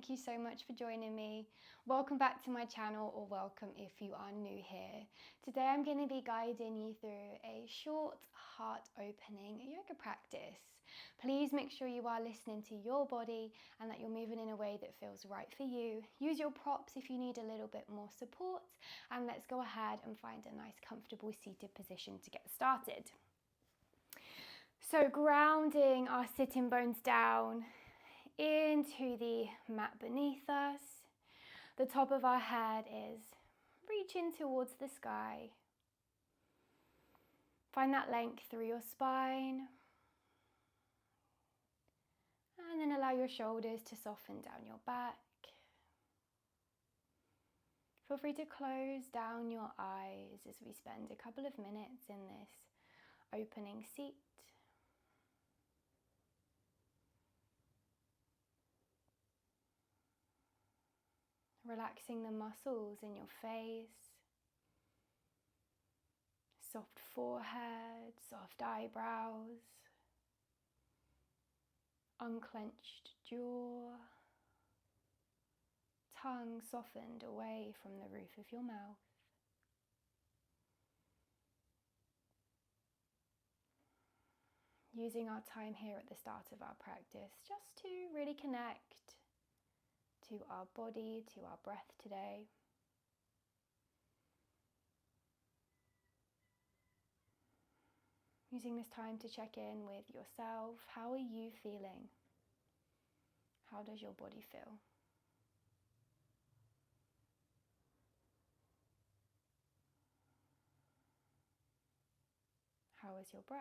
thank you so much for joining me. Welcome back to my channel, or welcome if you are new here. Today I'm going to be guiding you through a short heart opening yoga practice. Please make sure you are listening to your body and that you're moving in a way that feels right for you. Use your props if you need a little bit more support, and let's go ahead and find a nice comfortable seated position to get started. So grounding our sitting bones down into the mat beneath us. The top of our head is reaching towards the sky. Find that length through your spine. And then allow your shoulders to soften down your back. Feel free to close down your eyes as we spend a couple of minutes in this opening seat. Relaxing the muscles in your face, soft forehead, soft eyebrows, unclenched jaw, tongue softened away from the roof of your mouth. Using our time here at the start of our practice just to really connect to our body, to our breath today. Using this time to check in with yourself. How are you feeling? How does your body feel? How is your breath?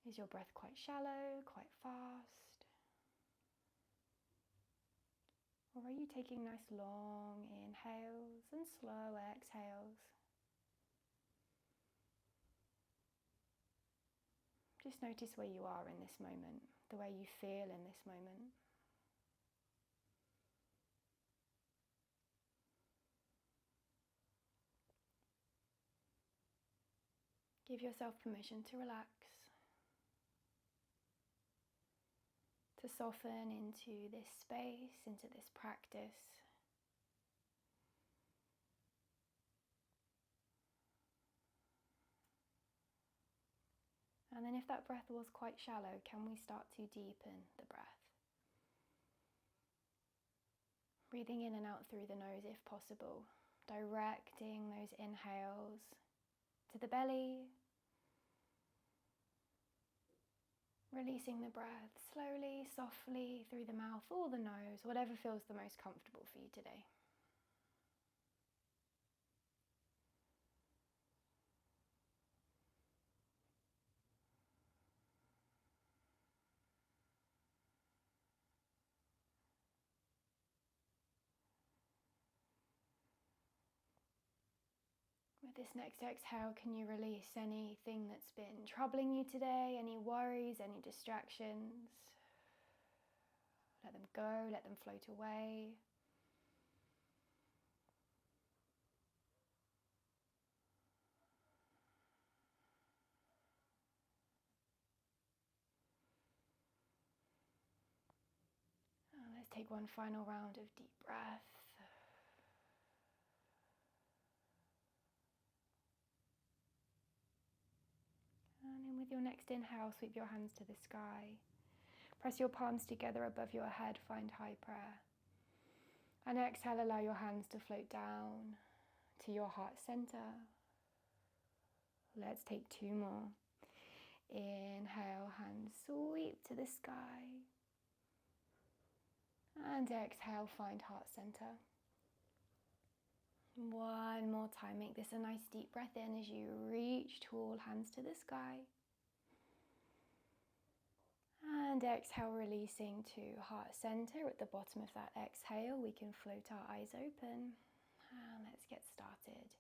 Is your breath quite shallow, quite fast? Or are you taking nice long inhales and slow exhales? Just notice where you are in this moment, the way you feel in this moment. Give yourself permission to relax, to soften into this space, into this practice. And then if that breath was quite shallow, can we start to deepen the breath? Breathing in and out through the nose if possible, directing those inhales to the belly, releasing the breath slowly, softly through the mouth or the nose, whatever feels the most comfortable for you today. With this next exhale, can you release anything that's been troubling you today, any worries, any distractions? Let them go, let them float away. Let's take one final round of deep breath. And then with your next inhale, sweep your hands to the sky. Press your palms together above your head, find high prayer. And exhale, allow your hands to float down to your heart center. Let's take two more. Inhale, hands sweep to the sky. And exhale, find heart center. One more time, make this a nice deep breath in as you reach tall, hands to the sky. And exhale, releasing to heart center. At the bottom of that exhale, we can float our eyes open. And let's get started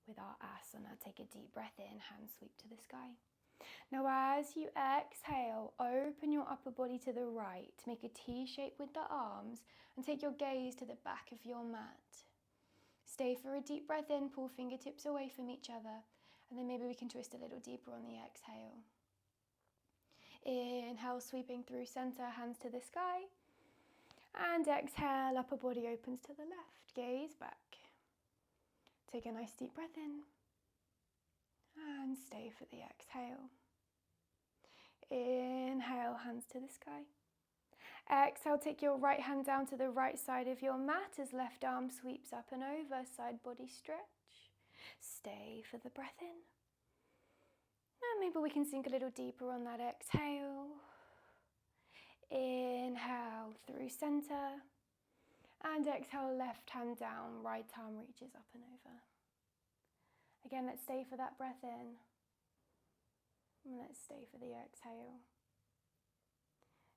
with our asana. Take a deep breath in, hands sweep to the sky. Now as you exhale, open your upper body to the right. Make a T shape with the arms and take your gaze to the back of your mat. Stay for a deep breath in, pull fingertips away from each other, and then maybe we can twist a little deeper on the exhale. Inhale, sweeping through center, hands to the sky. And exhale, upper body opens to the left, gaze back. Take a nice deep breath in. And stay for the exhale. Inhale, hands to the sky. Exhale, take your right hand down to the right side of your mat as left arm sweeps up and over, side body stretch. Stay for the breath in. And maybe we can sink a little deeper on that exhale. Inhale through center. And exhale, left hand down, right arm reaches up and over. Again, let's stay for that breath in. And let's stay for the exhale.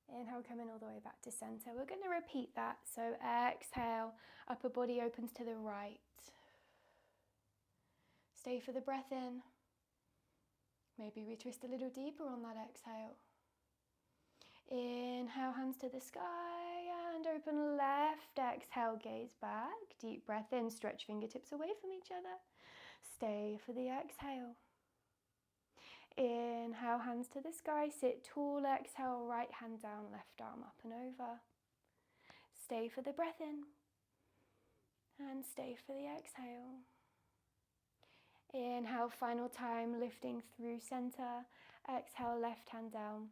Inhale, coming all the way back to center. We're going to repeat that. So exhale, upper body opens to the right. Stay for the breath in. Maybe we twist a little deeper on that exhale. Inhale, hands to the sky and open left. Exhale, gaze back. Deep breath in, stretch fingertips away from each other. Stay for the exhale. Inhale, hands to the sky, sit tall. Exhale, right hand down, left arm up and over. Stay for the breath in. And stay for the exhale. Inhale, final time, lifting through center. Exhale, left hand down.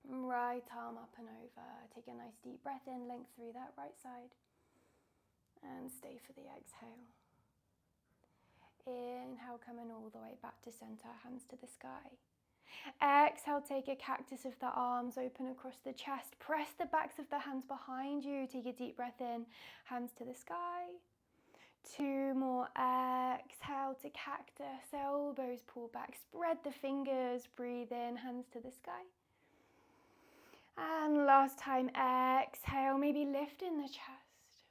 Right arm up and over. Take a nice deep breath in, length through that right side. And stay for the exhale. Inhale, coming all the way back to center, hands to the sky. Exhale, take a cactus of the arms, open across the chest. Press the backs of the hands behind you. Take a deep breath in, hands to the sky. 2 more. Exhale to cactus, elbows pull back. Spread the fingers, breathe in, hands to the sky. And last time, exhale, maybe lift in the chest.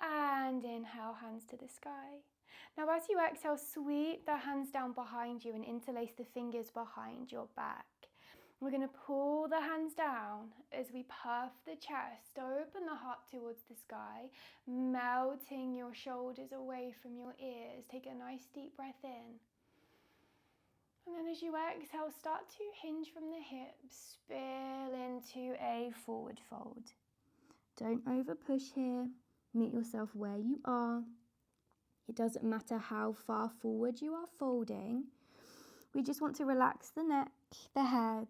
And inhale, hands to the sky. Now as you exhale, sweep the hands down behind you and interlace the fingers behind your back. We're going to pull the hands down as we puff the chest, open the heart towards the sky, melting your shoulders away from your ears. Take a nice deep breath in. And then as you exhale, start to hinge from the hips, spill into a forward fold. Don't over push here. Meet yourself where you are. It doesn't matter how far forward you are folding. We just want to relax the neck, the head,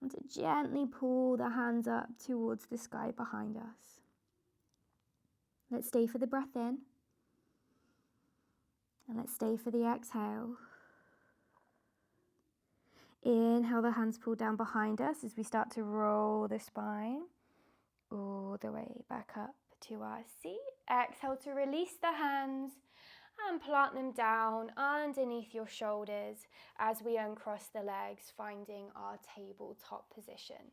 and to gently pull the hands up towards the sky behind us. Let's stay for the breath in. And let's stay for the exhale. Inhale, the hands pull down behind us as we start to roll the spine all the way back up to our seat. Exhale to release the hands and plant them down underneath your shoulders as we uncross the legs, finding our tabletop position.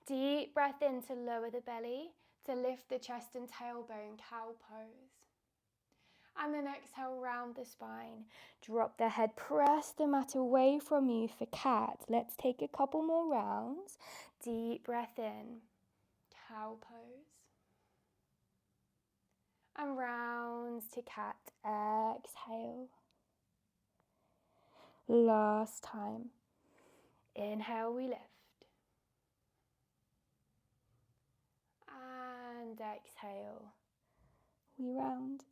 Deep breath in to lower the belly, to lift the chest and tailbone, cow pose. And then exhale, round the spine. Drop the head, press the mat away from you for cat. Let's take a couple more rounds. Deep breath in, cow pose. And rounds to cat, exhale. Last time. Inhale, we lift. And exhale, we round.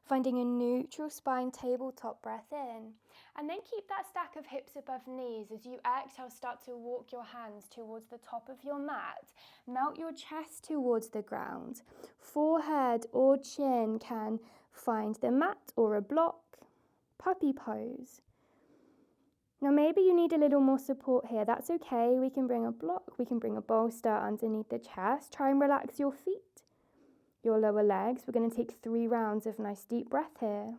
Finding a neutral spine, tabletop breath in. And then keep that stack of hips above knees. As you exhale, start to walk your hands towards the top of your mat. Melt your chest towards the ground. Forehead or chin can find the mat or a block. Puppy pose. Now maybe you need a little more support here. That's okay. We can bring a block. We can bring a bolster underneath the chest. Try and relax your feet. Your lower legs. We're going to take 3 rounds of nice deep breath here.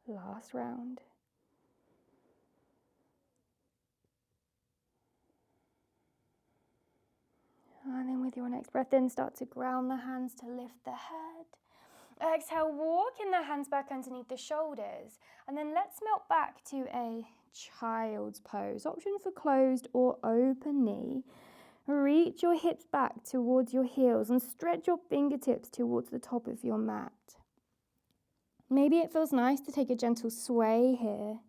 Last round. And then with your next breath in, start to ground the hands to lift the head. Exhale, walking the hands back underneath the shoulders. And then let's melt back to a child's pose. Option for closed or open knee. Reach your hips back towards your heels and stretch your fingertips towards the top of your mat. Maybe it feels nice to take a gentle sway here.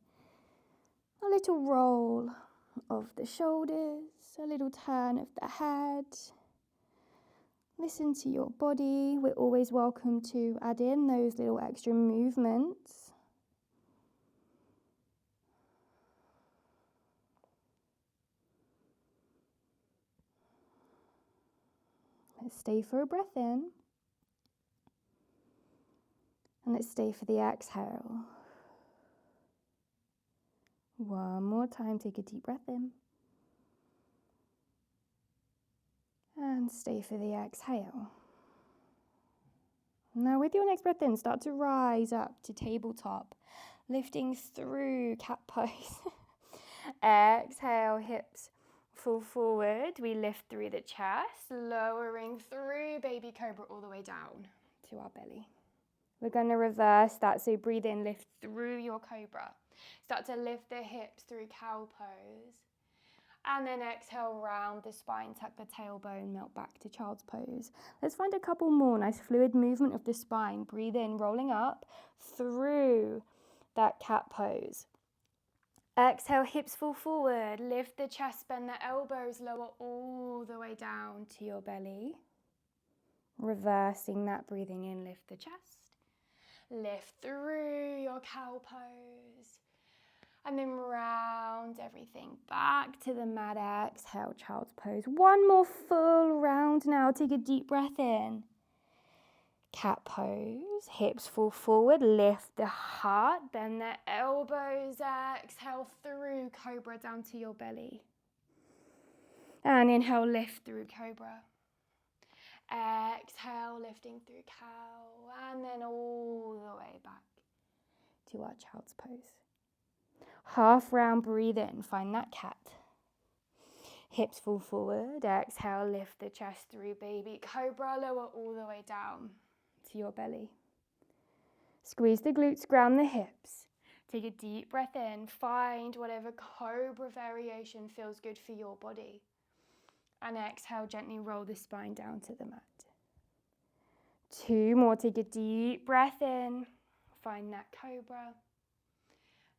A little roll of the shoulders, a little turn of the head. Listen to your body. We're always welcome to add in those little extra movements. Let's stay for a breath in. And let's stay for the exhale. One more time, take a deep breath in. And stay for the exhale. Now with your next breath in, start to rise up to tabletop, lifting through cat pose. Exhale, hips fall forward. We lift through the chest, lowering through baby cobra all the way down to our belly. We're going to reverse that, so breathe in, lift through your cobra. Start to lift the hips through cow pose. And then exhale, round the spine, tuck the tailbone, melt back to child's pose. Let's find a couple more. Nice fluid movement of the spine. Breathe in, rolling up through that cat pose. Exhale, hips fall forward. Lift the chest, bend the elbows, lower all the way down to your belly. Reversing that, breathing in, lift the chest. Lift through your cow pose. And then round everything back to the mat. Exhale, child's pose. One more full round now. Take a deep breath in. Cat pose. Hips fall forward. Lift the heart. Bend the elbows. Exhale through cobra down to your belly. And inhale, lift through cobra. Exhale, lifting through cow. And then all the way back to our child's pose. Half round, breathe in, find that cat. Hips fall forward, exhale, lift the chest through baby cobra, lower all the way down to your belly. Squeeze the glutes, ground the hips. Take a deep breath in, find whatever cobra variation feels good for your body. And exhale, gently roll the spine down to the mat. Two more, take a deep breath in, find that cobra.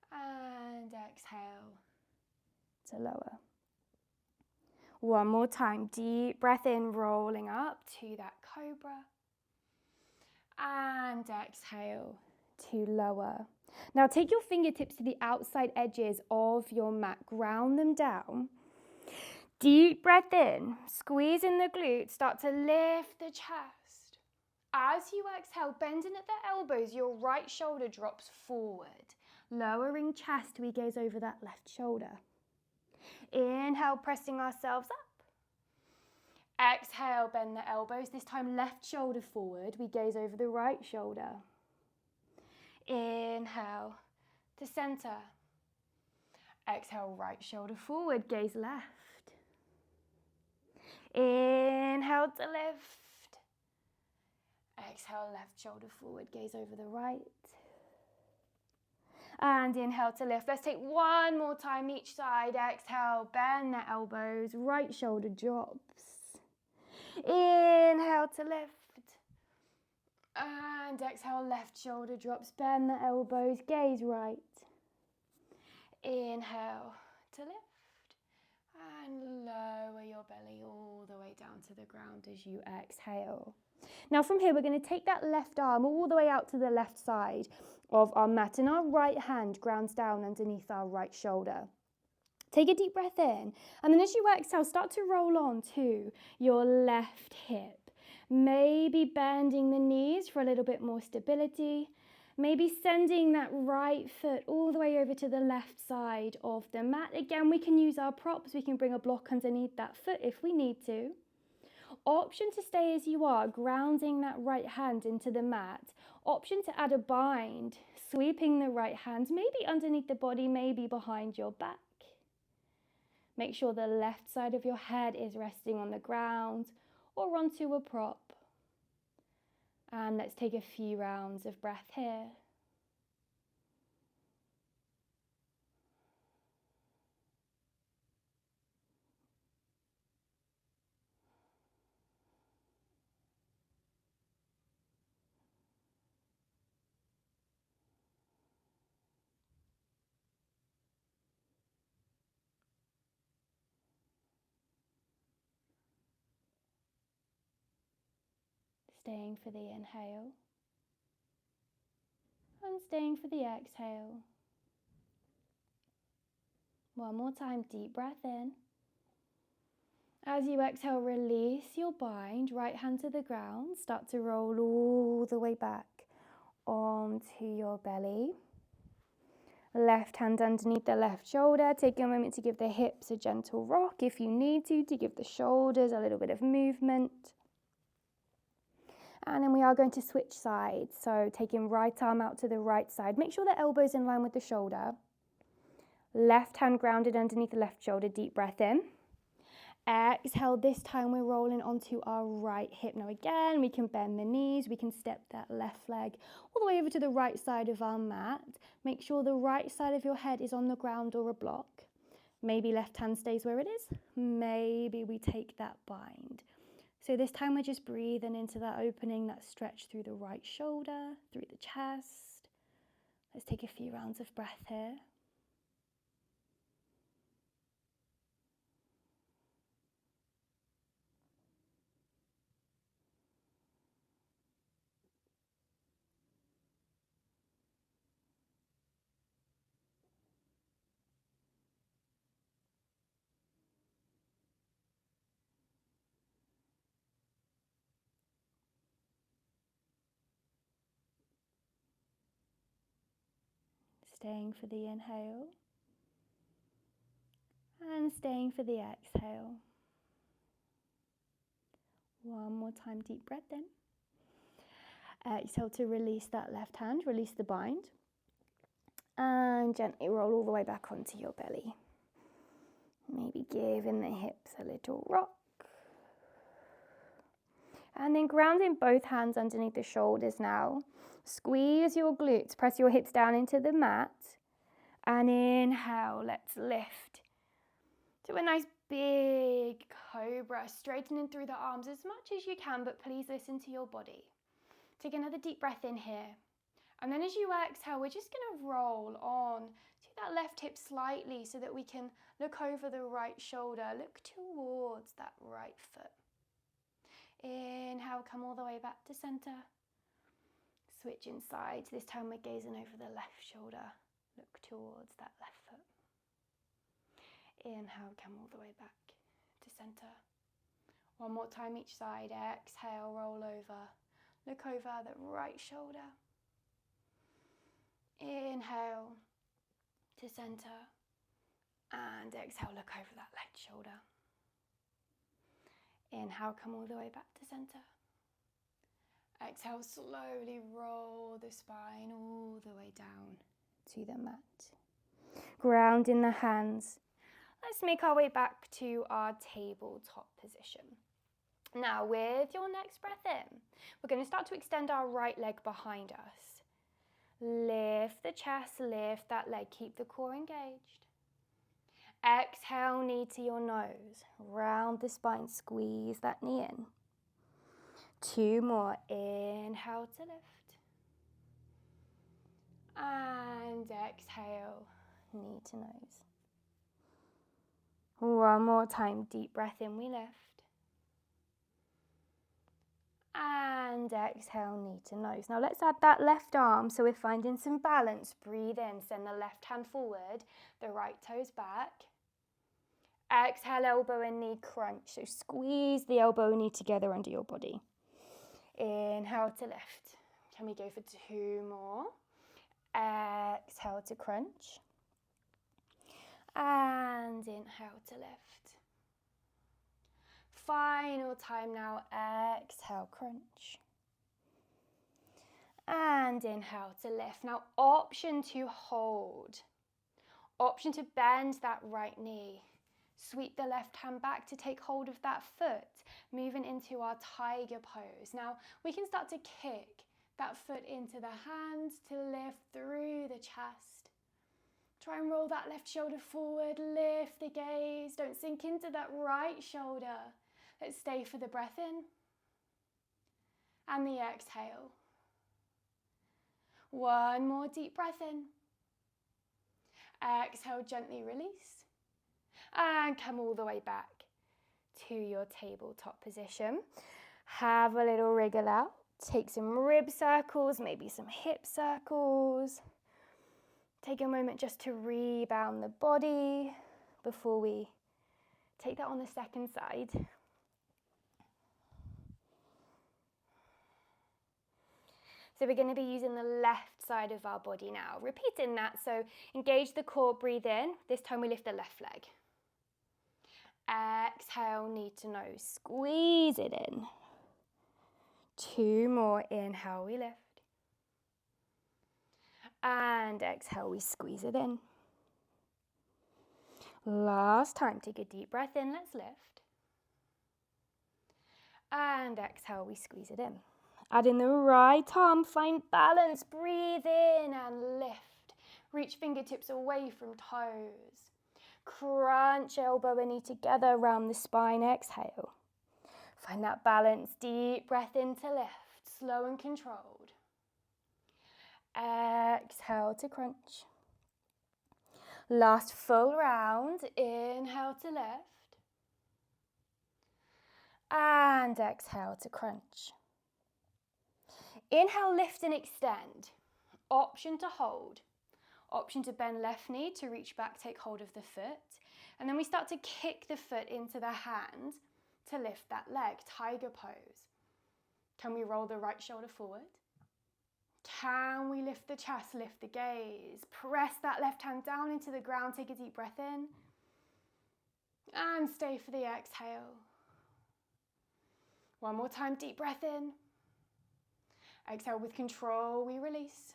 And exhale to lower. One more time, deep breath in, rolling up to that cobra. And exhale to lower. Now take your fingertips to the outside edges of your mat, ground them down. Deep breath in, squeeze in the glutes, start to lift the chest. As you exhale, bending at the elbows, your right shoulder drops forward. Lowering chest, we gaze over that left shoulder. Inhale, pressing ourselves up. Exhale, bend the elbows. This time, left shoulder forward. We gaze over the right shoulder. Inhale to center. Exhale, right shoulder forward. Gaze left. Inhale to lift. Exhale, left shoulder forward. Gaze over the right. And inhale to lift. Let's take one more time each side. Exhale, bend the elbows, right shoulder drops. Inhale to lift. And exhale, left shoulder drops, bend the elbows, gaze right. Inhale to lift. And lower your belly all the way down to the ground as you exhale. Now from here, we're going to take that left arm all the way out to the left side of our mat, and our right hand grounds down underneath our right shoulder. Take a deep breath in, and then as you exhale, start to roll on to your left hip. Maybe bending the knees for a little bit more stability. Maybe sending that right foot all the way over to the left side of the mat. Again, we can use our props. We can bring a block underneath that foot if we need to. Option to stay as you are, grounding that right hand into the mat. Option to add a bind, sweeping the right hand, maybe underneath the body, maybe behind your back. Make sure the left side of your head is resting on the ground or onto a prop. And let's take a few rounds of breath here. Staying for the inhale and staying for the exhale. One more time, deep breath in. As you exhale, release your bind, right hand to the ground. Start to roll all the way back onto your belly. Left hand underneath the left shoulder. Take a moment to give the hips a gentle rock if you need to give the shoulders a little bit of movement. And then we are going to switch sides. So taking right arm out to the right side. Make sure the elbow's in line with the shoulder. Left hand grounded underneath the left shoulder. Deep breath in. Exhale, this time we're rolling onto our right hip. Now again, we can bend the knees, we can step that left leg all the way over to the right side of our mat. Make sure the right side of your head is on the ground or a block. Maybe left hand stays where it is. Maybe we take that bind. So this time we're just breathing into that opening, that stretch through the right shoulder, through the chest. Let's take a few rounds of breath here. Staying for the inhale and staying for the exhale. One more time, deep breath in. Exhale to release that left hand, release the bind. And gently roll all the way back onto your belly. Maybe giving the hips a little rock. And then grounding both hands underneath the shoulders now. Squeeze your glutes, press your hips down into the mat. And inhale, let's lift. Do a nice big cobra, straightening through the arms as much as you can, but please listen to your body. Take another deep breath in here. And then as you exhale, we're just going to roll on to that left hip slightly so that we can look over the right shoulder, look towards that right foot. Inhale, come all the way back to center. Switching sides. This time we're gazing over the left shoulder. Look towards that left foot. Inhale, come all the way back to center. One more time each side. Exhale, roll over. Look over the right shoulder. Inhale to center. And exhale, look over that left shoulder. Inhale, come all the way back to center. Exhale, slowly roll the spine all the way down to the mat. Ground in the hands. Let's make our way back to our tabletop position. Now, with your next breath in, we're going to start to extend our right leg behind us. Lift the chest, lift that leg, keep the core engaged. Exhale, knee to your nose. Round the spine, squeeze that knee in. 2 more. Inhale to lift. And exhale, knee to nose. 1 more time. Deep breath in, we lift. And exhale, knee to nose. Now let's add that left arm so we're finding some balance. Breathe in, send the left hand forward, the right toes back. Exhale, elbow and knee crunch. So squeeze the elbow and knee together under your body. Inhale to lift. Can we go for 2 more? Exhale to crunch. And inhale to lift. Final time now. Exhale, crunch. And inhale to lift. Now, option to hold. Option to bend that right knee. Sweep the left hand back to take hold of that foot, moving into our tiger pose. Now we can start to kick that foot into the hands to lift through the chest. Try and roll that left shoulder forward, lift the gaze. Don't sink into that right shoulder. Let's stay for the breath in and the exhale. One more deep breath in. Exhale, gently release. And come all the way back to your tabletop position. Have a little wriggle out. Take some rib circles, maybe some hip circles. Take a moment just to rebound the body before we take that on the second side. So we're going to be using the left side of our body now. Repeating that, so engage the core, breathe in. This time we lift the left leg. Exhale, knee to nose, squeeze it in. 2 more, inhale, we lift. And exhale, we squeeze it in. Last time, take a deep breath in, let's lift. And exhale, we squeeze it in. Add in the right arm, find balance, breathe in and lift. Reach fingertips away from toes. Crunch elbow and knee together around the spine, exhale. Find that balance, deep breath in to lift, slow and controlled. Exhale to crunch. Last full round, inhale to lift. And exhale to crunch. Inhale, lift and extend. Option to hold. Option to bend left knee to reach back, take hold of the foot. And then we start to kick the foot into the hand to lift that leg, tiger pose. Can we roll the right shoulder forward? Can we lift the chest, lift the gaze? Press that left hand down into the ground, take a deep breath in. And stay for the exhale. One more time, deep breath in. Exhale with control, we release.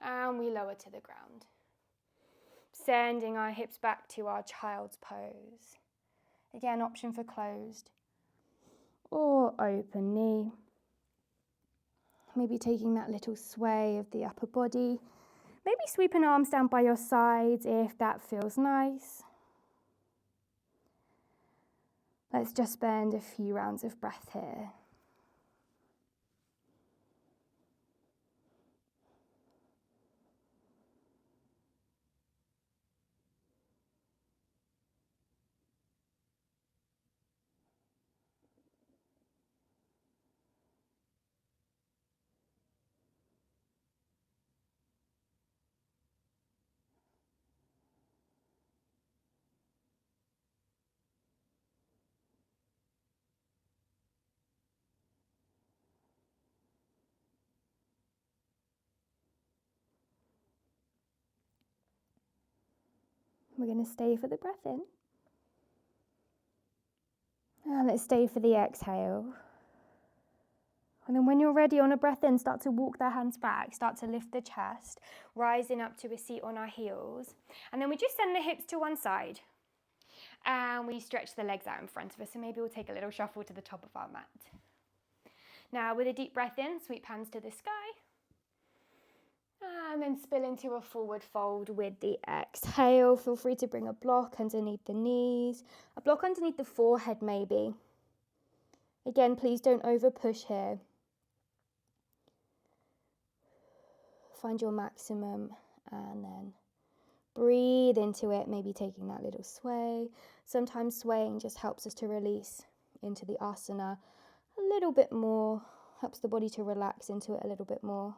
And we lower to the ground. Sending our hips back to our child's pose. Again, option for closed or open knee. Maybe taking that little sway of the upper body. Maybe sweeping arms down by your sides if that feels nice. Let's just spend a few rounds of breath here. We're going to stay for the breath in. And let's stay for the exhale. And then when you're ready on a breath in, start to walk the hands back, start to lift the chest, rising up to a seat on our heels. And then we just send the hips to one side. And we stretch the legs out in front of us. So maybe we'll take a little shuffle to the top of our mat. Now with a deep breath in, sweep hands to the sky. And then spill into a forward fold with the exhale. Feel free to bring a block underneath the knees, a block underneath the forehead maybe. Again, please don't over push here. Find your maximum and then breathe into it, maybe taking that little sway. Sometimes swaying just helps us to release into the asana a little bit more, helps the body to relax into it a little bit more.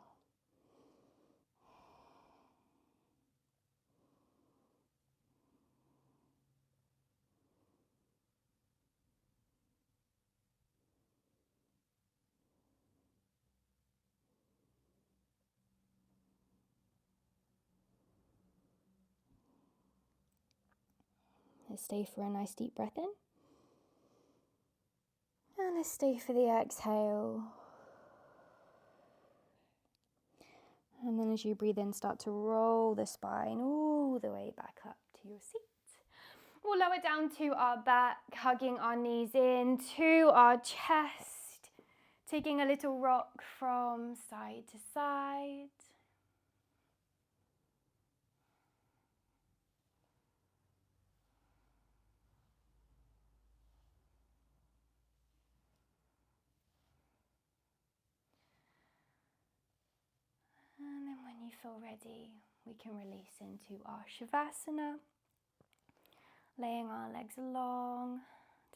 Let's stay for a nice deep breath in. And let's stay for the exhale. And then as you breathe in, start to roll the spine all the way back up to your seat. We'll lower down to our back, hugging our knees in to our chest, taking a little rock from side to side. And then when you feel ready, we can release into our Shavasana, laying our legs long,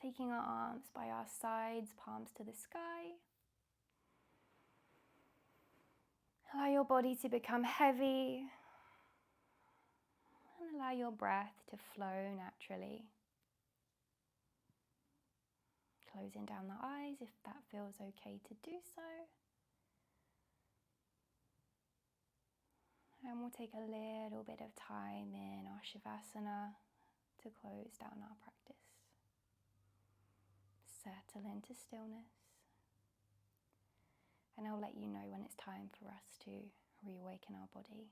taking our arms by our sides, palms to the sky. Allow your body to become heavy and allow your breath to flow naturally. Closing down the eyes if that feels okay to do so. And we'll take a little bit of time in our Shavasana to close down our practice. Settle into stillness. And I'll let you know when it's time for us to reawaken our body.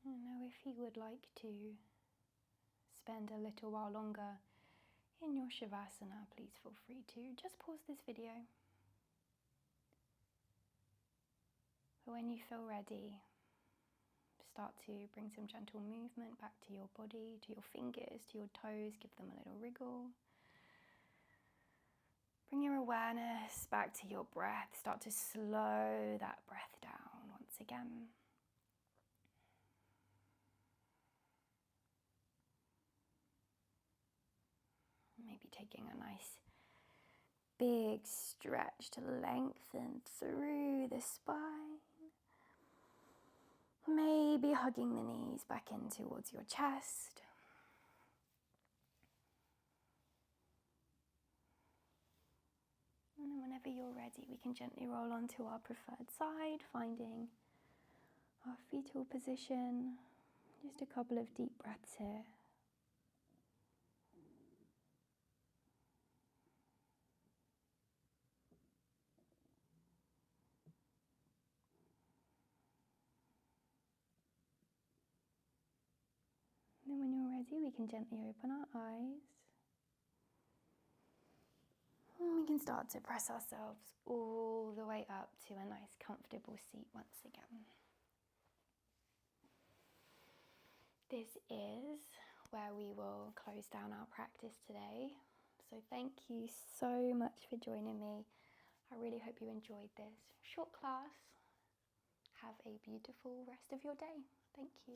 And now if you would like to spend a little while longer in your Shavasana, please feel free to just pause this video. But when you feel ready, start to bring some gentle movement back to your body, to your fingers, to your toes, give them a little wriggle. Bring your awareness back to your breath. Start to slow that breath down once again. Maybe taking a nice big stretch to lengthen through the spine. Maybe hugging the knees back in towards your chest. And then whenever you're ready, we can gently roll onto our preferred side, finding our fetal position. Just a couple of deep breaths here. And then when you're ready, we can gently open our eyes. And we can start to press ourselves all the the way up to a nice comfortable seat once again. This is where we will close down our practice today. So thank you so much for joining me. I really hope you enjoyed this short class. Have a beautiful rest of your day. Thank you.